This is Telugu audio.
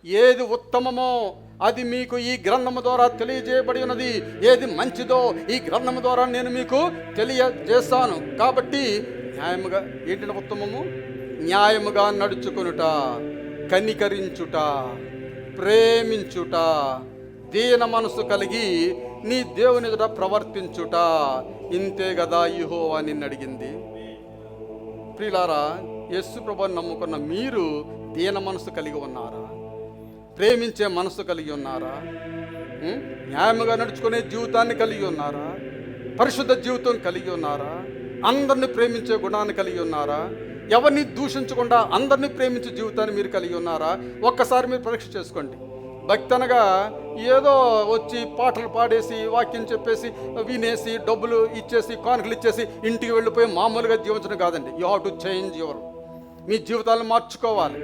ఏది ఉత్తమమో అది మీకు ఈ గ్రంథము ద్వారా తెలియజేయబడి ఉన్నది. ఏది మంచిదో ఈ గ్రంథము ద్వారా నేను మీకు తెలియజేస్తాను. కాబట్టి న్యాయముగా ఏంటంటే ఉత్తమము, న్యాయముగా నడుచుకొనుట, కనికరించుట, ప్రేమించుట, దీన మనసు కలిగి నీ దేవుని ఎదుట ప్రవర్తించుట. ఇంతే కదా యెహోవా నిన్ను అడిగింది. ప్రియులారా, యేసు ప్రభువుని నమ్ముకున్న మీరు దీన మనసు కలిగి ఉన్నారా? ప్రేమించే మనసు కలిగి ఉన్నారా? న్యాయముగా నడుచుకునే జీవితాన్ని కలిగి ఉన్నారా? పరిశుద్ధ జీవితం కలిగి ఉన్నారా? అందరిని ప్రేమించే గుణాన్ని కలిగి ఉన్నారా? ఎవరిని దూషించకుండా అందరినీ ప్రేమించే జీవితాన్ని మీరు కలిగి ఉన్నారా? ఒక్కసారి మీరు పరీక్ష చేసుకోండి. భక్తి అనగా ఏదో వచ్చి పాటలు పాడేసి వాక్యం చెప్పేసి వినేసి డబ్బులు ఇచ్చేసి కానుకలు ఇచ్చేసి ఇంటికి వెళ్ళిపోయి మామూలుగా జీవించడం కాదండి. యూ హ్యావ్ టు చేంజ్ మీ జీవితాలను మార్చుకోవాలి.